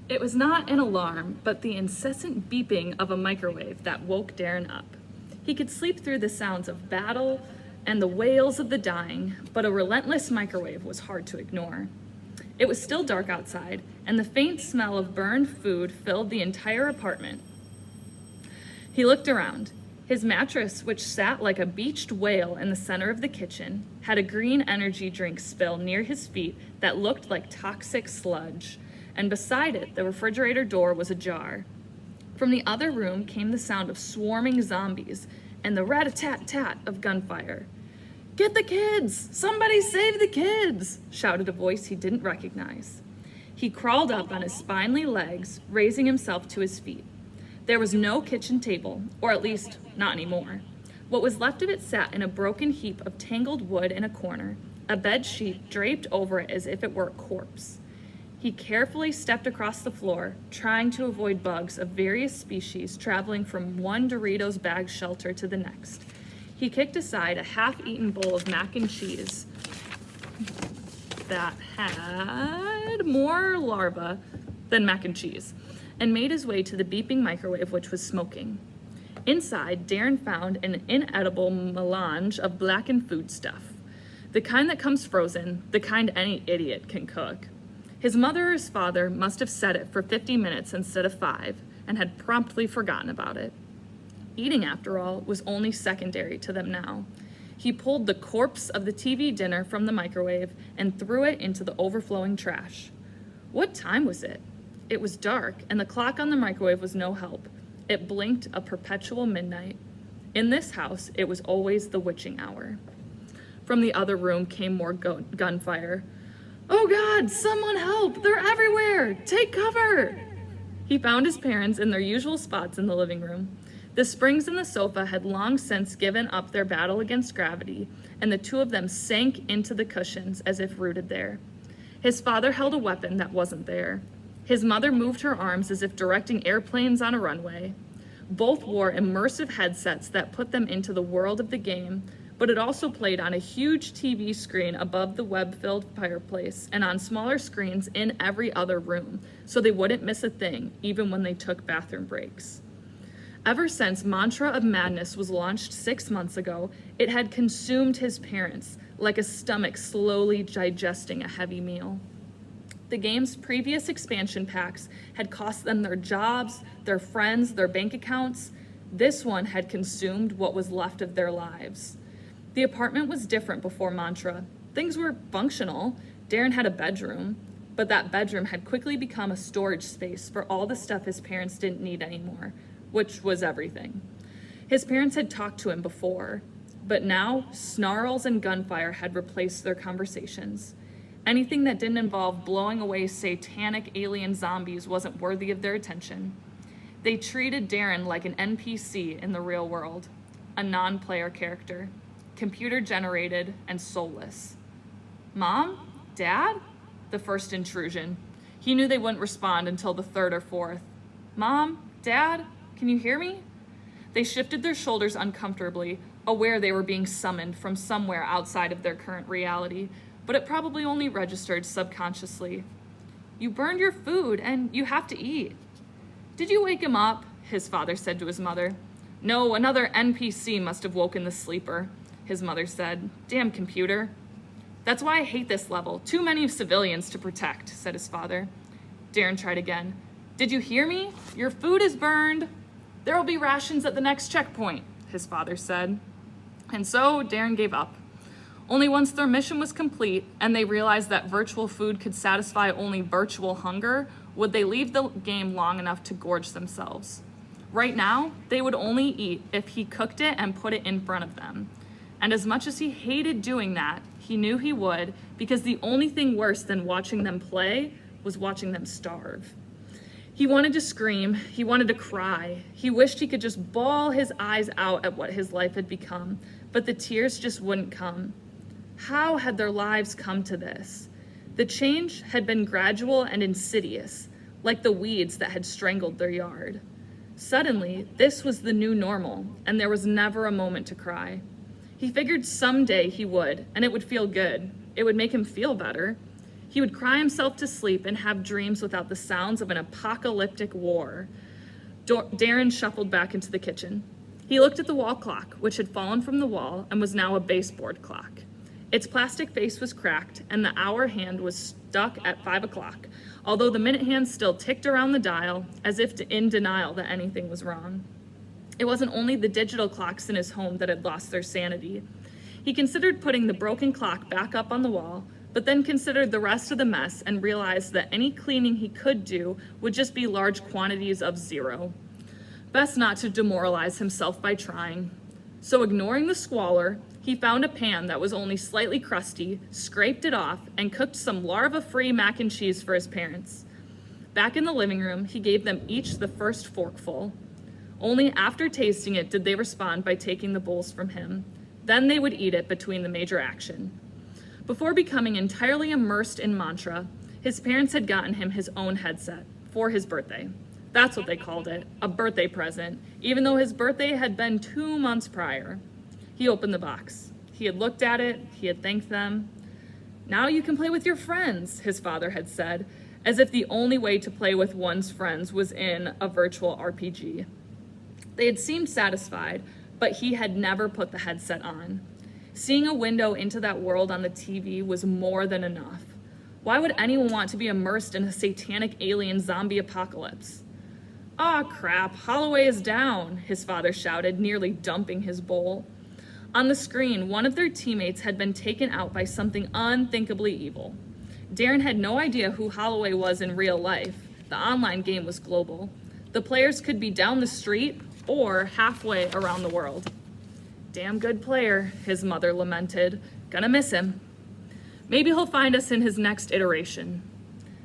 It was not an alarm, but the incessant beeping of a microwave that woke Darren up. He could sleep through the sounds of battle and the wails of the dying, but a relentless microwave was hard to ignore. It was still dark outside, and the faint smell of burned food filled the entire apartment. He looked around. His mattress, which sat like a beached whale in the center of the kitchen, had a green energy drink spill near his feet that looked like toxic sludge, and beside it, the refrigerator door was ajar. From the other room came the sound of swarming zombies and the rat-a-tat-tat of gunfire. "Get the kids! Somebody save the kids!" shouted a voice he didn't recognize. He crawled up on his spindly legs, raising himself to his feet. There was no kitchen table, or at least not anymore. What was left of it sat in a broken heap of tangled wood in a corner, a bed sheet draped over it as if it were a corpse. He carefully stepped across the floor, trying to avoid bugs of various species traveling from one Doritos bag shelter to the next. He kicked aside a half-eaten bowl of mac and cheese that had more larvae than mac and cheese, and made his way to the beeping microwave, which was smoking. Inside, Darren found an inedible melange of blackened foodstuff, the kind that comes frozen, the kind any idiot can cook. His mother or his father must have set it for 50 minutes instead of 5, and had promptly forgotten about it. Eating, after all, was only secondary to them now. He pulled the corpse of the TV dinner from the microwave and threw it into the overflowing trash. What time was it? It was dark, and the clock on the microwave was no help. It blinked a perpetual midnight. In this house, it was always the witching hour. From the other room came more gunfire. "Oh God, someone help! They're everywhere! Take cover!" He found his parents in their usual spots in the living room. The springs in the sofa had long since given up their battle against gravity, and the two of them sank into the cushions as if rooted there. His father held a weapon that wasn't there. His mother moved her arms as if directing airplanes on a runway. Both wore immersive headsets that put them into the world of the game, but it also played on a huge TV screen above the web-filled fireplace and on smaller screens in every other room, so they wouldn't miss a thing, even when they took bathroom breaks. Ever since Mantra of Madness was launched 6 months ago, it had consumed his parents, like a stomach slowly digesting a heavy meal. The game's previous expansion packs had cost them their jobs, their friends, their bank accounts. This one had consumed what was left of their lives. The apartment was different before Mantra. Things were functional. Darren had a bedroom, but that bedroom had quickly become a storage space for all the stuff his parents didn't need anymore, which was everything. His parents had talked to him before, but now snarls and gunfire had replaced their conversations. Anything that didn't involve blowing away satanic alien zombies wasn't worthy of their attention. They treated Darren like an NPC in the real world, a non-player character, computer-generated and soulless. "Mom? Dad?" The first intrusion. He knew they wouldn't respond until the third or fourth. "Mom? Dad? Can you hear me?" They shifted their shoulders uncomfortably, aware they were being summoned from somewhere outside of their current reality, but it probably only registered subconsciously. "You burned your food, and you have to eat." "Did you wake him up?" his father said to his mother. "No, another NPC must have woken the sleeper," his mother said. "Damn computer." "That's why I hate this level. Too many civilians to protect," said his father. Darren tried again. "Did you hear me? Your food is burned." "There will be rations at the next checkpoint," his father said. And so Darren gave up. Only once their mission was complete and they realized that virtual food could satisfy only virtual hunger would they leave the game long enough to gorge themselves. Right now, they would only eat if he cooked it and put it in front of them. And as much as he hated doing that, he knew he would, because the only thing worse than watching them play was watching them starve. He wanted to scream, he wanted to cry. He wished he could just bawl his eyes out at what his life had become, but the tears just wouldn't come. How had their lives come to this? The change had been gradual and insidious, like the weeds that had strangled their yard. Suddenly, this was the new normal, and there was never a moment to cry. He figured someday he would, and it would feel good. It would make him feel better. He He would cry himself to sleep and have dreams without the sounds of an apocalyptic war. Darren shuffled back into the kitchen. He looked at the wall clock, which had fallen from the wall and was now a baseboard clock. Its plastic face was cracked, and the hour hand was stuck at 5 o'clock, although the minute hand still ticked around the dial, as if in denial that anything was wrong. It wasn't only the digital clocks in his home that had lost their sanity. He considered putting the broken clock back up on the wall, but then considered the rest of the mess and realized that any cleaning he could do would just be large quantities of zero. Best not to demoralize himself by trying. So ignoring the squalor, he found a pan that was only slightly crusty, scraped it off, and cooked some larva-free mac and cheese for his parents. Back in the living room, he gave them each the first forkful. Only after tasting it did they respond by taking the bowls from him. Then they would eat it between the major action. Before becoming entirely immersed in mantra, his parents had gotten him his own headset for his birthday. That's what they called it, a birthday present, even though his birthday had been 2 months prior. He opened the box. He had looked at it, he had thanked them. "Now you can play with your friends," his father had said, as if the only way to play with one's friends was in a virtual RPG. They had seemed satisfied, but he had never put the headset on. Seeing a window into that world on the TV was more than enough. Why would anyone want to be immersed in a satanic alien zombie apocalypse? "Aw, crap, Holloway is down," his father shouted, nearly dumping his bowl. On the screen, one of their teammates had been taken out by something unthinkably evil. Darren had no idea who Holloway was in real life. The online game was global. The players could be down the street or halfway around the world. "Damn good player," his mother lamented. "Gonna miss him. Maybe he'll find us in his next iteration."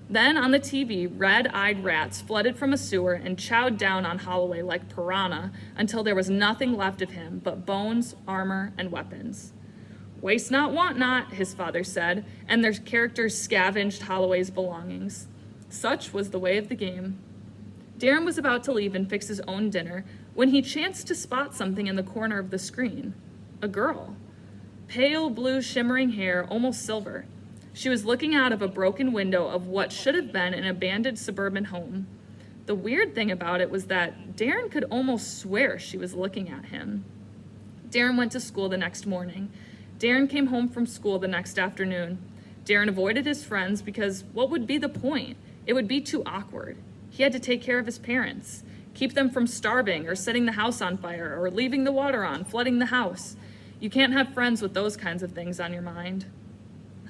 Then on the TV, red-eyed rats flooded from a sewer and chowed down on Holloway like piranha until there was nothing left of him but bones, armor, and weapons. "Waste not, want not," his father said, and their characters scavenged Holloway's belongings. Such was the way of the game. Darren was about to leave and fix his own dinner when he chanced to spot something in the corner of the screen. A girl. Pale blue shimmering hair, almost silver. She was looking out of a broken window of what should have been an abandoned suburban home. The weird thing about it was that Darren could almost swear she was looking at him. Darren went to school the next morning. Darren came home from school the next afternoon. Darren avoided his friends because what would be the point? It would be too awkward. He had to take care of his parents, keep them from starving or setting the house on fire or leaving the water on, flooding the house. You can't have friends with those kinds of things on your mind.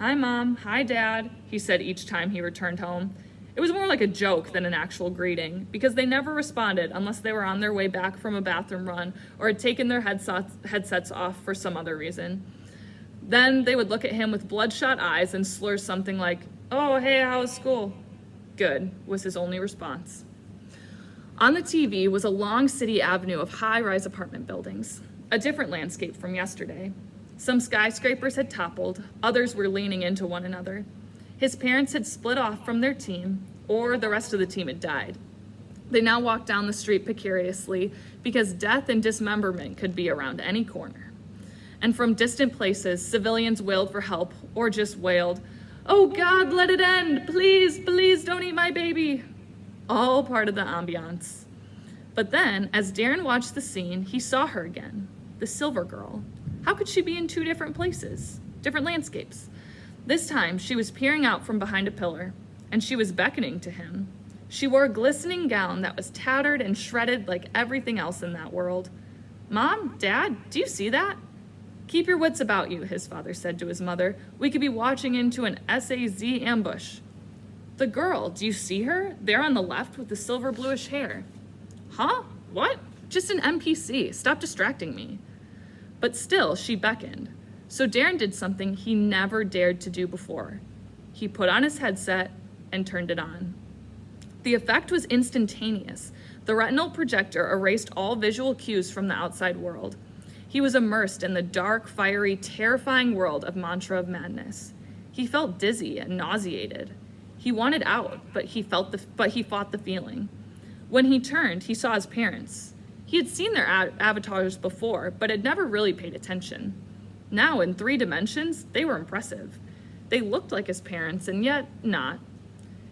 "Hi, Mom. Hi, Dad," he said each time he returned home. It was more like a joke than an actual greeting, because they never responded unless they were on their way back from a bathroom run or had taken their headsets off for some other reason. Then they would look at him with bloodshot eyes and slur something like, "Oh, hey, how was school?" "Good," was his only response. On the TV was a long city avenue of high-rise apartment buildings, a different landscape from yesterday. Some skyscrapers had toppled, others were leaning into one another. His parents had split off from their team, or the rest of the team had died. They now walked down the street precariously because death and dismemberment could be around any corner. And from distant places, civilians wailed for help, or just wailed, "Oh God, let it end! Please, please don't eat my baby!" All part of the ambiance. But then, as Darren watched the scene, he saw her again, the silver girl. How could she be in two different places, different landscapes? This time, she was peering out from behind a pillar, and she was beckoning to him. She wore a glistening gown that was tattered and shredded like everything else in that world. "Mom, Dad, do you see that?" "Keep your wits about you," his father said to his mother. "We could be watching into an SAZ ambush." "The girl, do you see her? There on the left with the silver bluish hair." "Huh? What? Just an NPC. Stop distracting me." But still, she beckoned. So Darren did something he never dared to do before. He put on his headset and turned it on. The effect was instantaneous. The retinal projector erased all visual cues from the outside world. He was immersed in the dark, fiery, terrifying world of Mantra of Madness. He felt dizzy and nauseated. He wanted out, but he fought the feeling. When he turned, he saw his parents. He had seen their avatars before, but had never really paid attention. Now, in 3 dimensions, they were impressive. They looked like his parents, and yet not.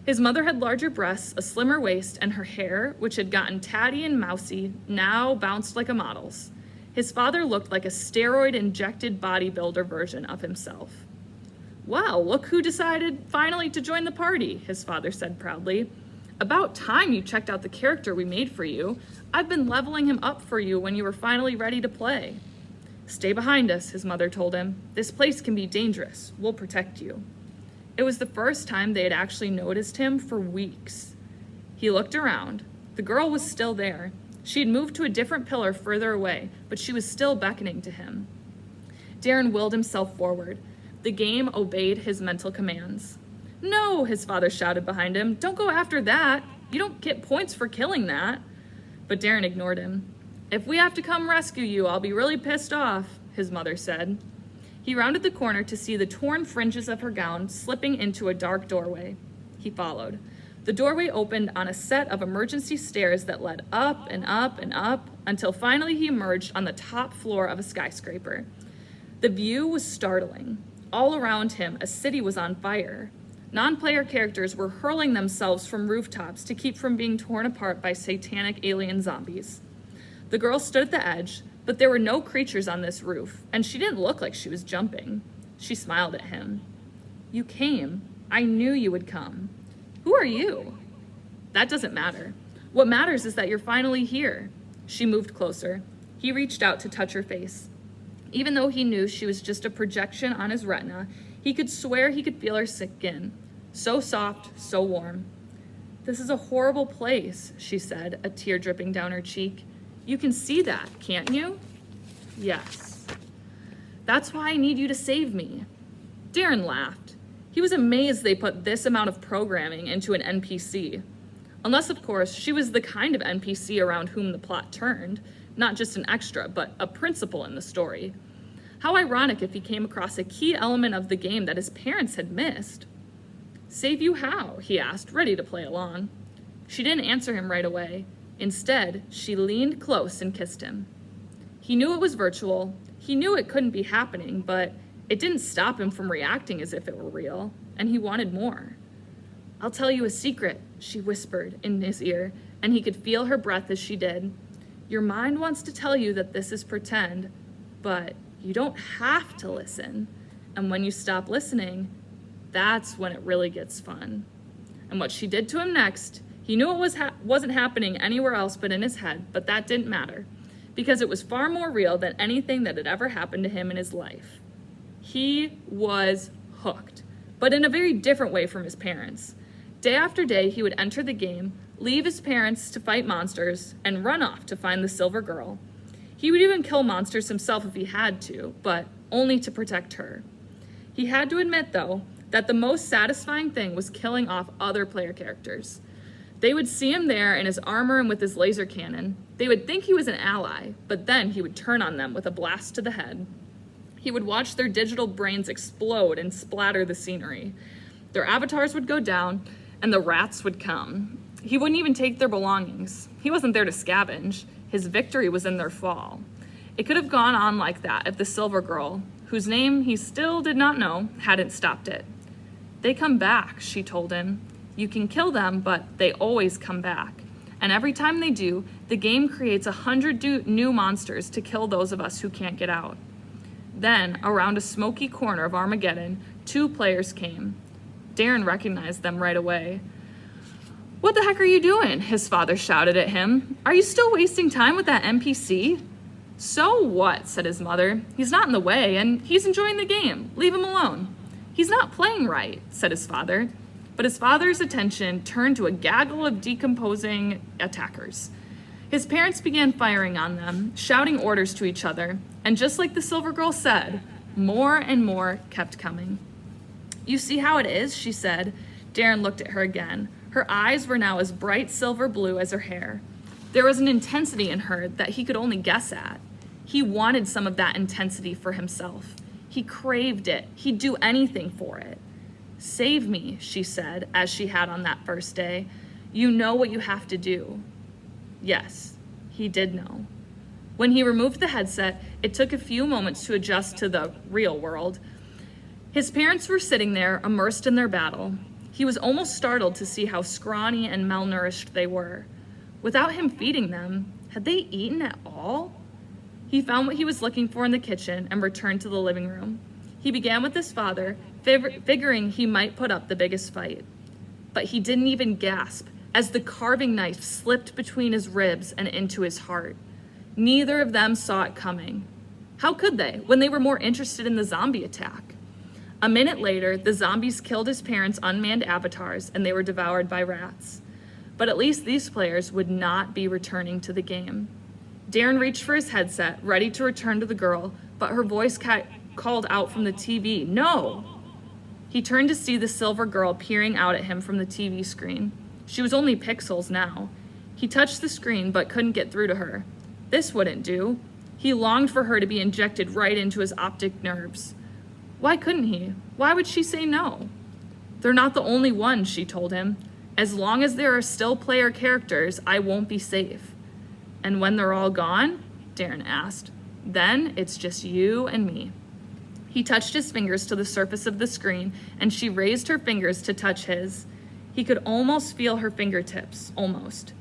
His mother had larger breasts, a slimmer waist, and her hair, which had gotten tatty and mousy, now bounced like a model's. His father looked like a steroid-injected bodybuilder version of himself. "Well, look who decided finally to join the party," his father said proudly. "About time you checked out the character we made for you. I've been leveling him up for you when you were finally ready to play." "Stay behind us," his mother told him. "This place can be dangerous. We'll protect you." It was the first time they had actually noticed him for weeks. He looked around. The girl was still there. She had moved to a different pillar further away, but she was still beckoning to him. Darren willed himself forward. The game obeyed his mental commands. "No," his father shouted behind him. "Don't go after that. You don't get points for killing that." But Darren ignored him. "If we have to come rescue you, I'll be really pissed off," his mother said. He rounded the corner to see the torn fringes of her gown slipping into a dark doorway. He followed. The doorway opened on a set of emergency stairs that led up and up and up until finally he emerged on the top floor of a skyscraper. The view was startling. All around him, a city was on fire. Non-player characters were hurling themselves from rooftops to keep from being torn apart by satanic alien zombies. The girl stood at the edge, but there were no creatures on this roof, and she didn't look like she was jumping. She smiled at him. "You came. I knew you would come. Who are you?" "That doesn't matter. What matters is that you're finally here." She moved closer. He reached out to touch her face. Even though he knew she was just a projection on his retina, he could swear he could feel her skin. So soft, so warm. "This is a horrible place," she said, a tear dripping down her cheek. "You can see that, can't you?" "Yes." "That's why I need you to save me." Darren laughed. He was amazed they put this amount of programming into an NPC. Unless, of course, she was the kind of NPC around whom the plot turned, not just an extra, but a principal in the story. How ironic if he came across a key element of the game that his parents had missed. "Save you how?" he asked, ready to play along. She didn't answer him right away. Instead, she leaned close and kissed him. He knew it was virtual. He knew it couldn't be happening, but it didn't stop him from reacting as if it were real, and he wanted more. "I'll tell you a secret," she whispered in his ear, and he could feel her breath as she did. "Your mind wants to tell you that this is pretend, but you don't have to listen. And when you stop listening, that's when it really gets fun." And what she did to him next, he knew it wasn't happening anywhere else but in his head, but that didn't matter, because it was far more real than anything that had ever happened to him in his life. He was hooked, but in a very different way from his parents. Day after day, he would enter the game, leave his parents to fight monsters, and run off to find the silver girl. He would even kill monsters himself if he had to, but only to protect her. He had to admit, though, that the most satisfying thing was killing off other player characters. They would see him there in his armor and with his laser cannon. They would think he was an ally, but then he would turn on them with a blast to the head. He would watch their digital brains explode and splatter the scenery. Their avatars would go down, and the rats would come. He wouldn't even take their belongings. He wasn't there to scavenge. His victory was in their fall. It could have gone on like that if the Silver Girl, whose name he still did not know, hadn't stopped it. "They come back," she told him. "You can kill them, but they always come back. And every time they do, the game creates 100 new monsters to kill those of us who can't get out." Then, around a smoky corner of Armageddon, 2 players came. Darren recognized them right away. "What the heck are you doing?" his father shouted at him. "Are you still wasting time with that NPC?" "So what?" said his mother. "He's not in the way, and he's enjoying the game. Leave him alone." "He's not playing right," said his father. But his father's attention turned to a gaggle of decomposing attackers. His parents began firing on them, shouting orders to each other, and just like the Silver Girl said, more and more kept coming. "You see how it is?" she said. Darren looked at her again. Her eyes were now as bright silver blue as her hair. There was an intensity in her that he could only guess at. He wanted some of that intensity for himself. He craved it. He'd do anything for it. "Save me," she said, as she had on that first day. "You know what you have to do." Yes, he did know. When he removed the headset, it took a few moments to adjust to the real world. His parents were sitting there, immersed in their battle. He was almost startled to see how scrawny and malnourished they were. Without him feeding them, had they eaten at all? He found what he was looking for in the kitchen and returned to the living room. He began with his father, figuring he might put up the biggest fight. But he didn't even gasp as the carving knife slipped between his ribs and into his heart. Neither of them saw it coming. How could they, when they were more interested in the zombie attack? A minute later, the zombies killed his parents' unmanned avatars and they were devoured by rats. But at least these players would not be returning to the game. Darren reached for his headset, ready to return to the girl, but her voice called out from the TV, "No!" He turned to see the silver girl peering out at him from the TV screen. She was only pixels now. He touched the screen but couldn't get through to her. This wouldn't do. He longed for her to be injected right into his optic nerves. Why couldn't he? Why would she say no? "They're not the only ones," she told him. "As long as there are still player characters, I won't be safe." "And when they're all gone?" Darren asked. "Then it's just you and me." He touched his fingers to the surface of the screen, and she raised her fingers to touch his. He could almost feel her fingertips, almost.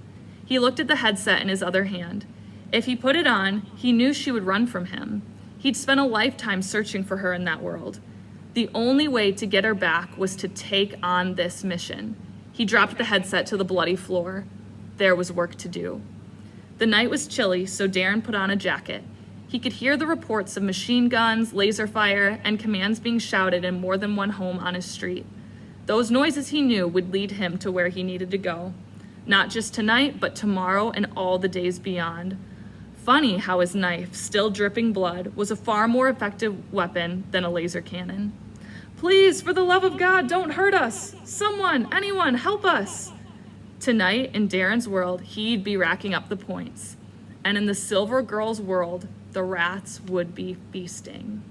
He looked at the headset in his other hand. If he put it on, he knew she would run from him. He'd spent a lifetime searching for her in that world. The only way to get her back was to take on this mission. He dropped the headset to the bloody floor. There was work to do. The night was chilly, so Darren put on a jacket. He could hear the reports of machine guns, laser fire, and commands being shouted in more than one home on his street. Those noises he knew would lead him to where he needed to go. Not just tonight, but tomorrow and all the days beyond. Funny how his knife, still dripping blood, was a far more effective weapon than a laser cannon. "Please, for the love of God, don't hurt us! Someone, anyone, help us!" Tonight, in Darren's world, he'd be racking up the points. And in the Silver Girl's world, the rats would be feasting.